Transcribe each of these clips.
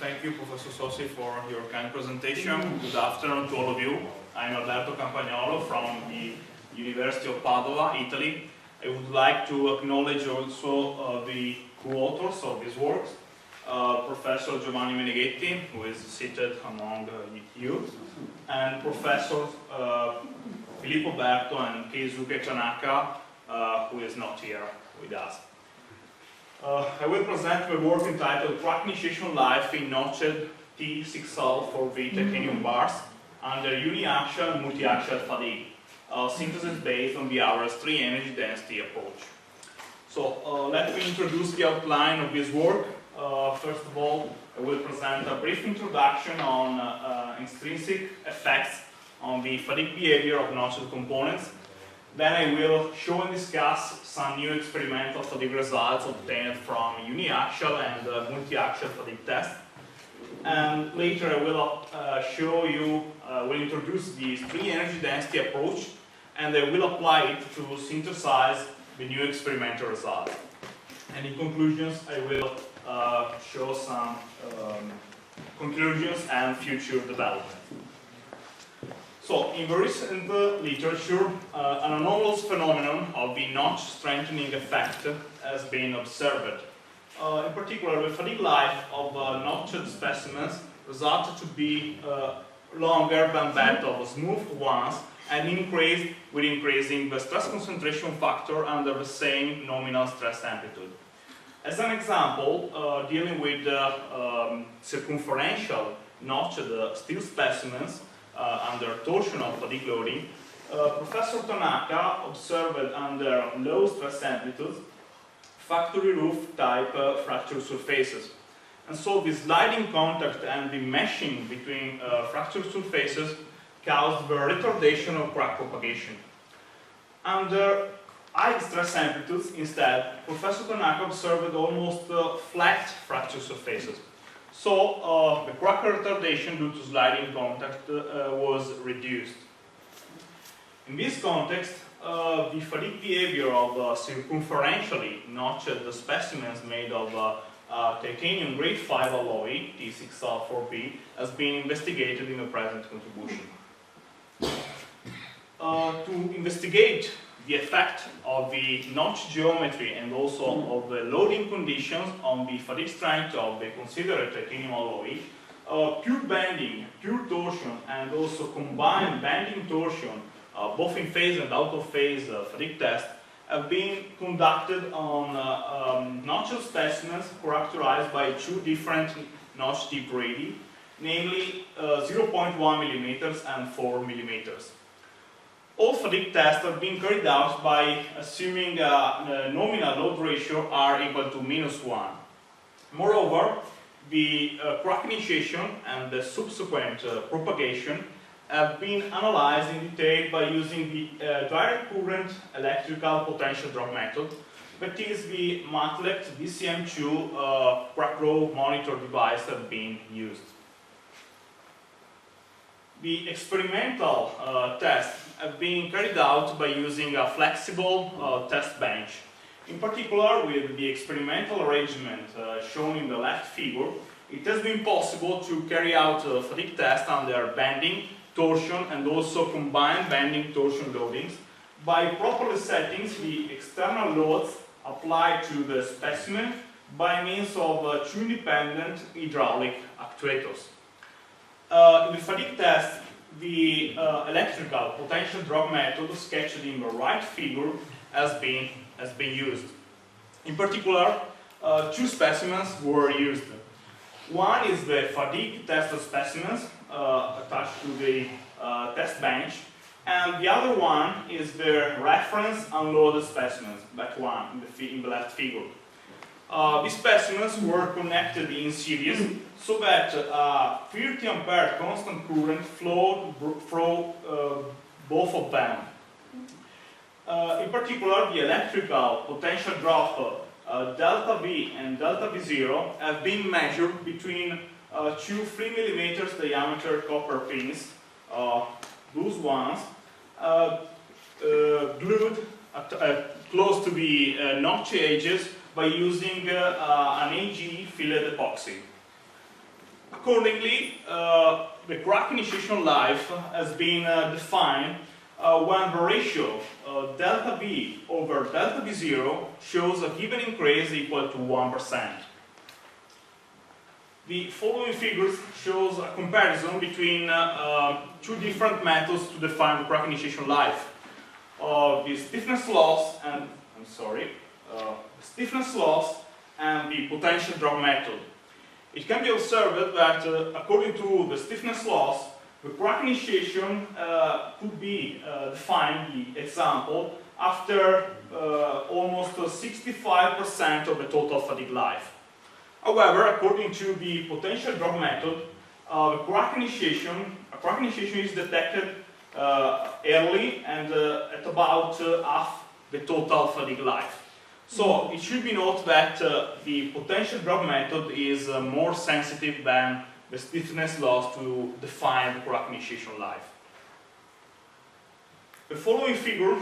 Thank you, Professor Sossi, for your kind presentation. Good afternoon to all of you. I'm Alberto Campagnolo from the University of Padua, Italy. I would like to acknowledge also the co-authors of this work, Professor Giovanni Meneghetti, who is seated among you, and Professor Filippo Berto and Keisuke Tanaka, who is not here with us. I will present my work entitled Crack Initiation Life in Notched T6L4V titanium bars under uniaxial and multiaxial fatigue, synthesis based on the Auer's 3 energy density approach. So let me introduce the outline of this work. First of all, I will present a brief introduction on intrinsic effects on the fatigue behavior of notched components. Then I will show and discuss some new experimental fatigue results obtained from uniaxial and multiaxial fatigue tests. And later I will show you, will introduce the 3 energy density approach, and I will apply it to synthesize the new experimental results. And in conclusions, I will show some conclusions and future development. So, in the recent literature, an anomalous phenomenon of the notch strengthening effect has been observed. In particular, the fatigue life of notched specimens resulted to be longer than that of smooth ones, and increased with increasing the stress concentration factor under the same nominal stress amplitude. As an example, dealing with circumferential notched steel specimens, under torsional fatigue loading, Professor Tanaka observed under low stress amplitudes factory roof type fracture surfaces. And so the sliding contact and the meshing between fracture surfaces caused the retardation of crack propagation. Under high stress amplitudes, instead, Professor Tanaka observed almost flat fracture surfaces. So the crack retardation due to sliding contact was reduced. In this context, the fatigue behavior of circumferentially notched specimens made of titanium grade 5 alloy, T6L4V, has been investigated in the present contribution. To investigate the effect of the notch geometry and also of the loading conditions on the fatigue strength of the considered titanium alloy, pure bending, pure torsion, and also combined bending torsion, both in phase and out of phase fatigue tests, have been conducted on notched specimens characterized by 2 different notch tip radii, namely 0.1 millimeters and 4 millimeters. All fatigue tests have been carried out by assuming a nominal load ratio R equal to -1. Moreover, the crack initiation and the subsequent propagation have been analyzed in detail by using the direct current electrical potential drop method, that is the MATLECT DCM2 crack row monitor device that have been used. The experimental tests have been carried out by using a flexible test bench. In particular, with the experimental arrangement shown in the left figure, it has been possible to carry out fatigue tests under bending, torsion, and also combined bending torsion loadings by properly setting the external loads applied to the specimen by means of 2 independent hydraulic actuators. In the fatigue test, the electrical potential drop method sketched in the right figure has been used. In particular, 2 specimens were used. One is the fatigue test specimens attached to the test bench, and the other one is the reference unloaded specimens, that one in the left figure. These specimens were connected in series so that 30 ampere constant current flowed through both of them. In particular, the electrical potential drop delta V and delta V0 have been measured between 2 3 mm diameter copper pins, those ones, glued close to the notch edges by using an AG filled epoxy. Accordingly, the crack initiation life has been defined when the ratio delta V over delta V0 shows a given increase equal to 1%. The following figures shows a comparison between two different methods to define the crack initiation life. The stiffness loss and stiffness loss and the potential drop method. It can be observed that according to the stiffness loss, the crack initiation could be defined, the example, after almost 65% of the total fatigue life. However, according to the potential drop method, a crack initiation is detected early and at about half the total fatigue life. So it should be noted that the potential drop method is more sensitive than the stiffness loss to define the crack initiation life. The following figure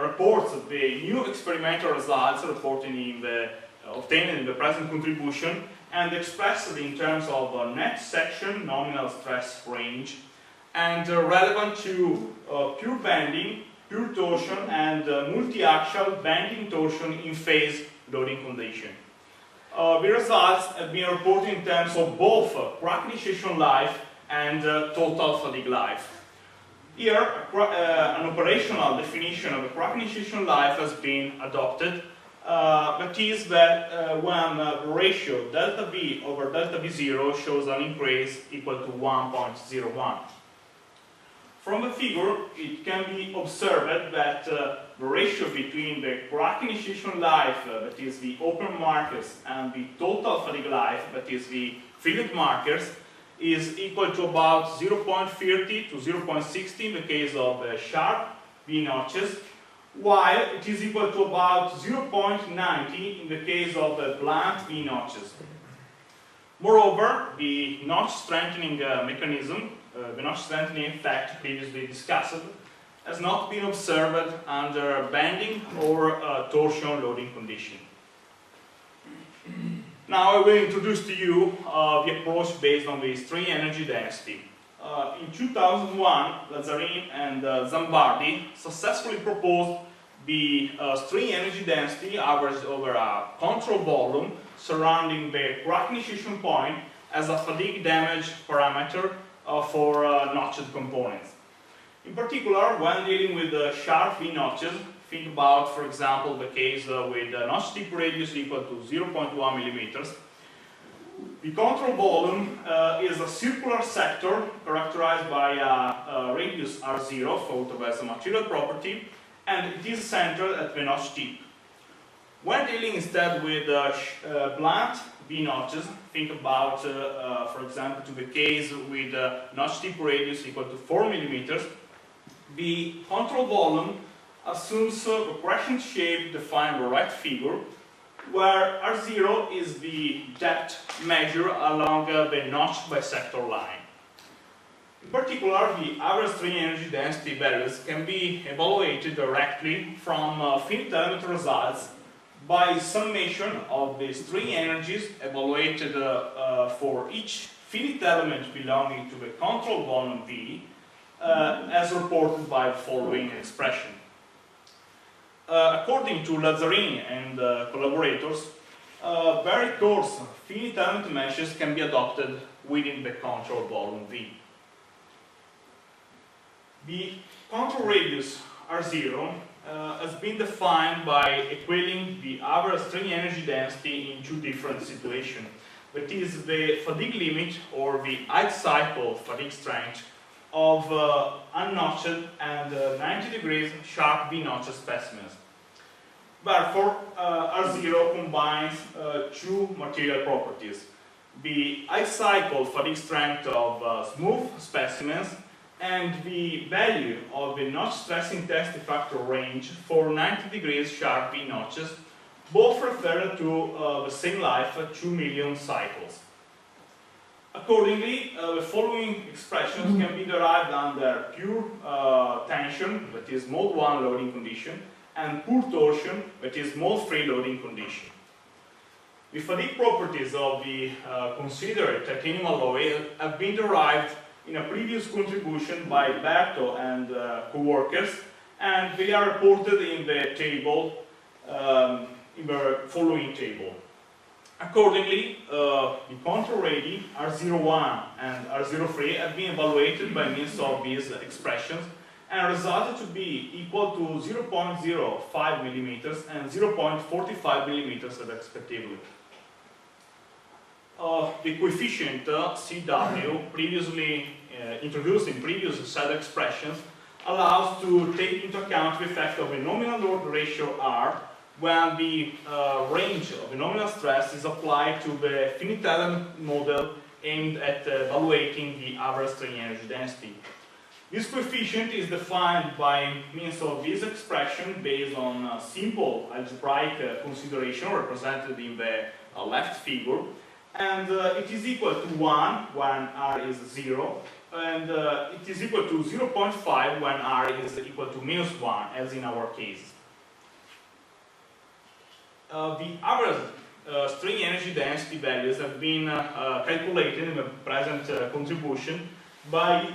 reports the new experimental results obtained in the present contribution and expressed in terms of net section nominal stress range and relevant to pure bending, pure torsion and multi-axial bending torsion in phase loading condition. The results have been reported in terms of both crack initiation life and total fatigue life. Here, an operational definition of the crack initiation life has been adopted. That is that when the ratio delta V over delta V0 shows an increase equal to 1.01. From the figure, it can be observed that the ratio between the crack initiation life, that is the open markers, and the total fatigue life, that is the filled markers, is equal to about 0.30 to 0.60 in the case of sharp V notches, while it is equal to about 0.90 in the case of blunt V notches. Moreover, the notch strengthening mechanism, the notch strengthening effect previously discussed, has not been observed under bending or torsion loading condition. Now I will introduce to you the approach based on the string energy density. In 2001, Lazzarini and Zambardi successfully proposed the string energy density averaged over a control volume surrounding the crack initiation point as a fatigue damage parameter for notched components. In particular, when dealing with sharp V notches, think about, for example, the case with a notch tip radius equal to 0.1 millimeters. The control volume is a circular sector characterized by a radius R0, thought of as a material property, and it is centered at the notch tip. When dealing instead with blunt V notches, think about, for example, to the case with notch tip radius equal to 4 millimeters, the control volume assumes a crescent shape defined by the right figure, where R0 is the depth measure along the notch bisector line. In particular, the average string energy density values can be evaluated directly from finite element results by summation of the string energies evaluated for each finite element belonging to the control volume V, as reported by the following expression. According to Lazzarini and collaborators, very coarse finite element meshes can be adopted within the control volume V. The control radius R0 has been defined by equating the average string energy density in two different situations. That is the fatigue limit or the height cycle fatigue strength of unnotched and 90 degrees sharp V notch specimens. Therefore, R0 combines two material properties: the height cycle fatigue strength of smooth specimens and the value of the notch stress intensity factor range for 90 degrees sharp V notches, both referred to the same life, 2 million cycles. Accordingly, the following expressions can be derived under pure tension, that is mode 1 loading condition, and pure torsion, that is mode 3 loading condition. The fatigue properties of the considered titanium alloy have been derived in a previous contribution by Berto and co-workers, and they are reported in the table, in the following table. Accordingly, the control radii R01 and R03 have been evaluated by means of these expressions and resulted to be equal to 0.05 mm and 0.45 mm respectively. The coefficient CW, previously introduced in previous set expressions, allows to take into account the effect of a nominal load ratio R when the range of the nominal stress is applied to the finite element model aimed at evaluating the average strain energy density. This coefficient is defined by means of this expression based on simple algebraic consideration represented in the left figure, and it is equal to 1 when R is 0, and it is equal to 0.5 when R is equal to -1, as in our case. The average strain energy density values have been calculated in the present contribution by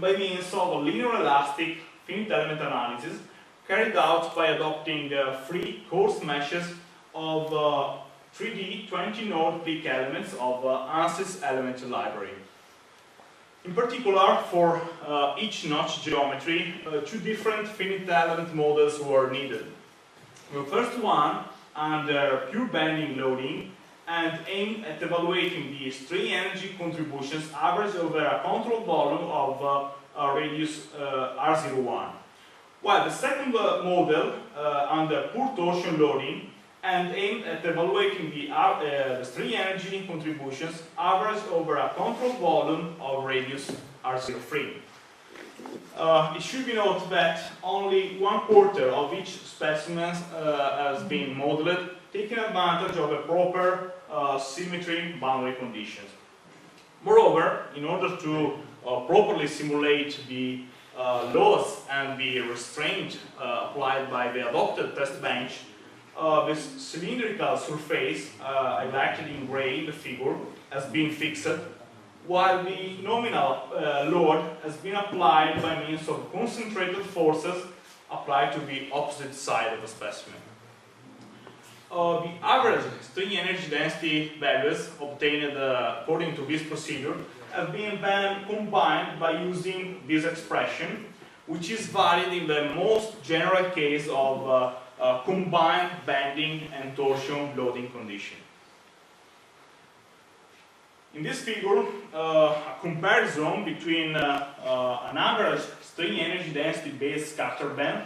means of a linear elastic finite element analysis carried out by adopting 3 coarse meshes of 3D 20-node peak elements of ANSYS element library. In particular, for each notch geometry, 2 different finite element models were needed. The first one under pure bending loading and aimed at evaluating the strain energy contributions averaged over a control volume of radius R01, while the second model under pure torsion loading and aimed at evaluating the strain energy contributions averaged over a control volume of radius R03. It should be noted that only 1/4 of each specimen has been modeled, taking advantage of a proper symmetry boundary conditions. Moreover, in order to properly simulate the loads and the restraint applied by the adopted test bench, this cylindrical surface, highlighted in gray in the figure, has been fixed, while the nominal load has been applied by means of concentrated forces applied to the opposite side of the specimen. The average strain energy density values obtained according to this procedure have been then combined by using this expression, which is valid in the most general case of combined bending and torsion loading condition. In this figure, a comparison between an average strain energy density based scatter band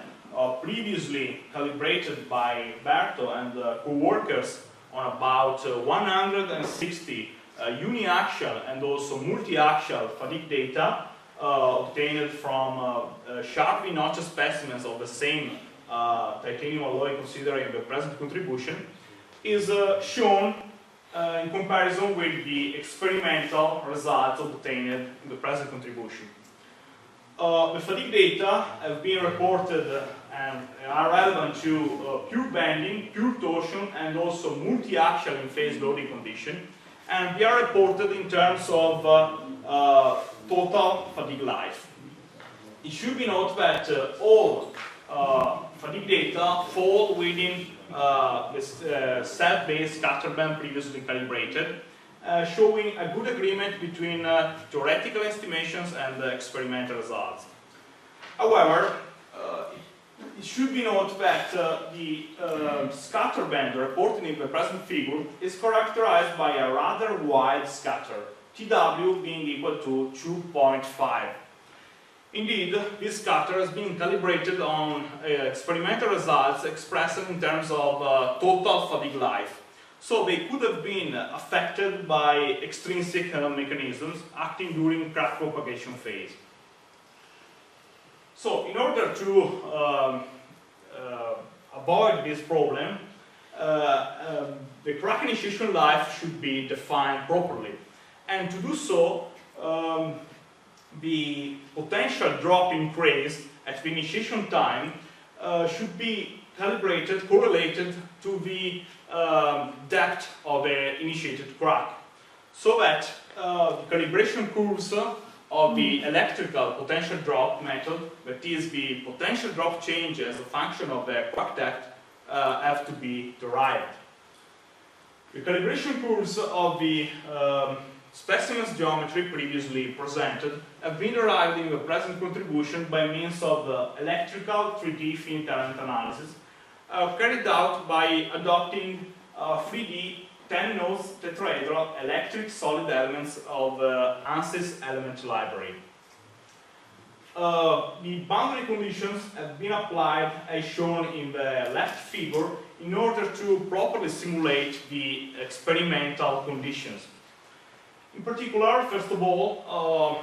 previously calibrated by Berto and co-workers on about 160 uniaxial and also multiaxial fatigue data obtained from sharply notched specimens of the same titanium alloy considering the present contribution, is shown in comparison with the experimental results obtained in the present contribution. The fatigue data have been reported and are relevant to pure bending, pure torsion, and also multi-axial in phase loading condition, and they are reported in terms of total fatigue life. It should be noted that all fatigue data fall within this set-based scatter band previously calibrated, showing a good agreement between theoretical estimations and experimental results. However, it should be noted that the scatter band reported in the present figure is characterized by a rather wide scatter, TW being equal to 2.5. Indeed, this scatter has been calibrated on experimental results expressed in terms of total fatigue life. So they could have been affected by extrinsic mechanisms acting during crack propagation phase. So in order to avoid this problem, the crack initiation life should be defined properly. And to do so, the potential drop increase at the initiation time should be calibrated, correlated to the depth of the initiated crack, so that the calibration curves of the electrical potential drop method, that is the potential drop change as a function of the crack depth, have to be derived. The calibration curves of the specimen's geometry previously presented have been derived in the present contribution by means of electrical 3D finite element analysis carried out by adopting 3D 10 nodes tetrahedral electric solid elements of ANSYS element library. The boundary conditions have been applied as shown in the left figure in order to properly simulate the experimental conditions. In particular, first of all,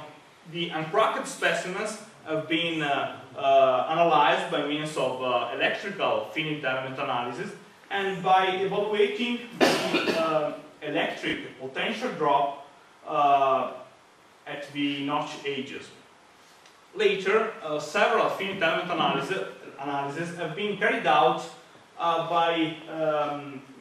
the uncracked specimens have been analyzed by means of electrical finite element analysis and by evaluating the electric potential drop at the notch edges. Later, several finite element analyses have been carried out by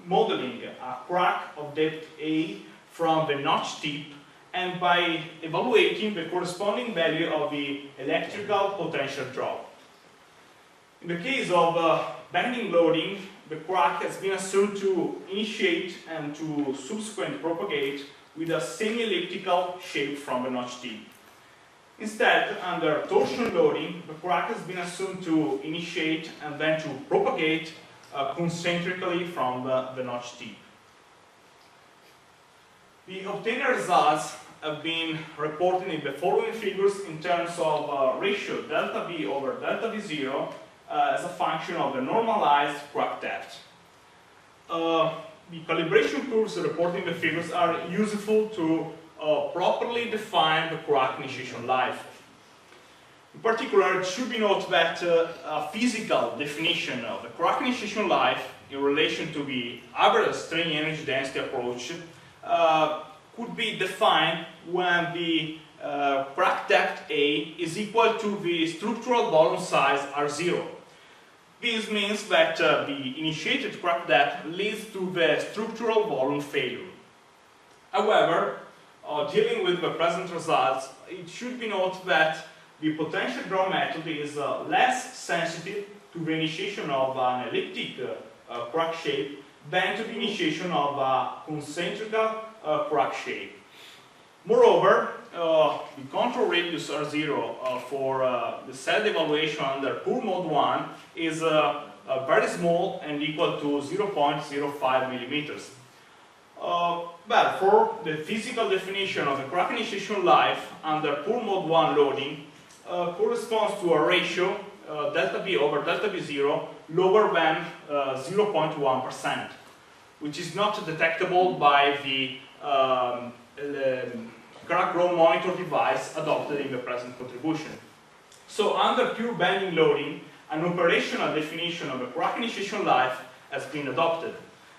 modeling a crack of depth A from the notch tip and by evaluating the corresponding value of the electrical potential drop. In the case of bending loading, the crack has been assumed to initiate and to subsequently propagate with a semi-elliptical shape from the notch tip. Instead, under torsion loading, the crack has been assumed to initiate and then to propagate concentrically from the notch tip. The obtained results have been reported in the following figures in terms of ratio delta V over delta V0 as a function of the normalized crack depth. The calibration curves reported in the figures are useful to properly define the crack initiation life. In particular, it should be noted that a physical definition of the crack initiation life in relation to the average strain energy density approach could be defined when the crack depth A is equal to the structural volume size R0. This means that the initiated crack depth leads to the structural volume failure. However, dealing with the present results, it should be noted that the potential draw method is less sensitive to the initiation of an elliptic crack shape than to the initiation of a concentrical crack shape. Moreover, the control radius R0 for the set evaluation under poor mode 1 is very small and equal to 0.05 millimeters. Therefore, the physical definition of the crack initiation life under poor mode 1 loading corresponds to a ratio delta V over delta V0 lower than 0.1%, which is not detectable by the crack growth monitor device adopted in the present contribution. So under pure bending loading, an operational definition of the crack initiation life has been adopted.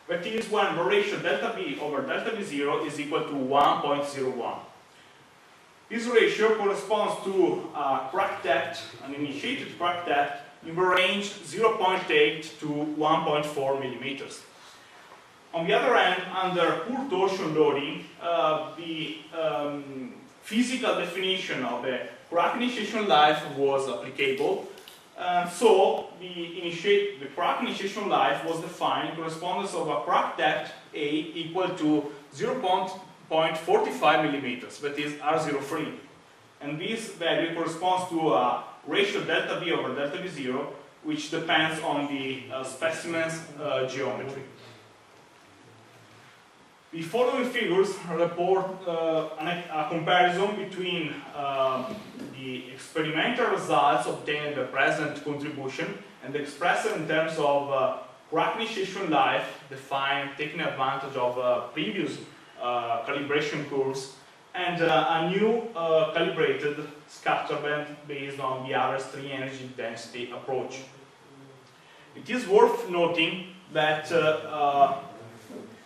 That is when the ratio delta V over delta V0 is equal to 1.01. This ratio corresponds to a crack depth, an initiated crack depth, in the range 0.8 to 1.4 millimeters. On the other hand, under poor torsion loading, the physical definition of the crack initiation life was applicable. So the crack initiation life was defined in correspondence of a crack depth A equal to 0.45 millimeters, that is R03. And this value corresponds to a ratio delta V over delta V0, which depends on the specimen's geometry. The following figures report a comparison between the experimental results obtained in the present contribution and expressed in terms of crack initiation life defined taking advantage of previous calibration curves and a new calibrated scatter band based on the average strain energy density approach. It is worth noting that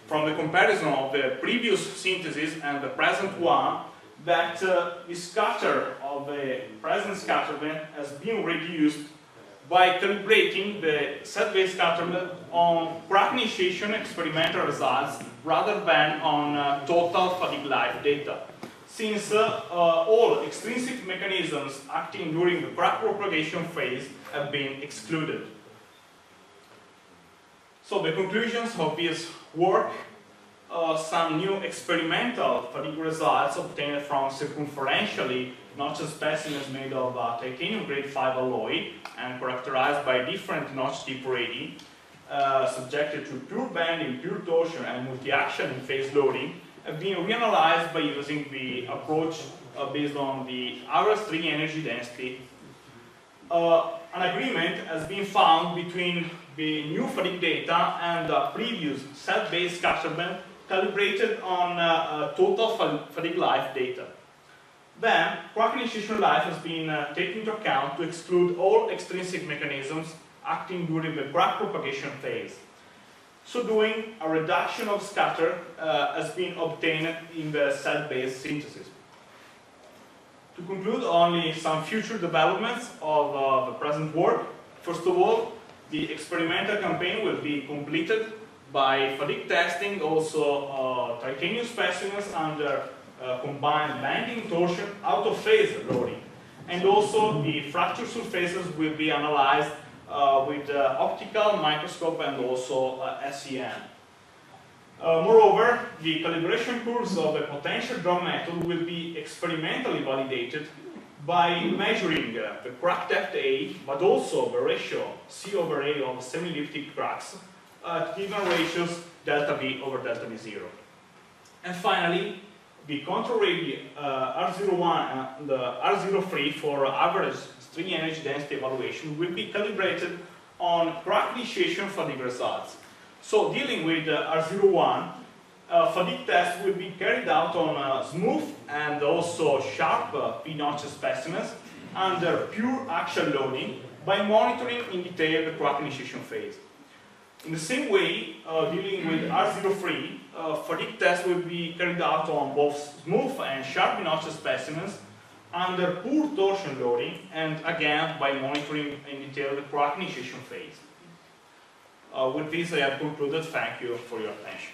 from the comparison of the previous synthesis and the present one, that the scatter of the present scatter band has been reduced by calibrating the set-based scatterment on crack initiation experimental results rather than on total fatigue life data, since all extrinsic mechanisms acting during the crack propagation phase have been excluded. So the conclusions of this work: some new experimental fatigue results obtained from circumferentially notched specimens made of titanium grade 5 alloy and characterized by different notch tip radii, subjected to pure bending, pure torsion, and multiaxial in phase loading, have been reanalyzed by using the approach based on the average string energy density. An agreement has been found between the new fatigue data and the previous set-based scatterment calibrated on total fatigue life data. Then, crack initiation life has been taken into account to exclude all extrinsic mechanisms acting during the crack propagation phase. So doing, a reduction of scatter has been obtained in the set-based synthesis. To conclude, only some future developments of the present work. First of all, the experimental campaign will be completed by fatigue testing also titanium specimens under combined bending, torsion, out-of-phase loading. And also the fracture surfaces will be analyzed with optical microscope and also SEM. Moreover, the calibration curves of the potential draw method will be experimentally validated by measuring the crack depth A, but also the ratio C over A of semi-elliptic cracks at given ratios delta V over delta V0. And finally, the control radii R01 and R03 for average string energy density evaluation will be calibrated on crack initiation fatigue results. So dealing with R01, fatigue tests will be carried out on smooth and also sharp P-notch specimens under pure axial loading by monitoring in detail the crack initiation phase. In the same way, dealing with R03, fatigue tests will be carried out on both smooth and sharp P-notch specimens under poor torsion loading, and again by monitoring in detail the crack initiation phase. With this I have concluded. Thank you for your attention.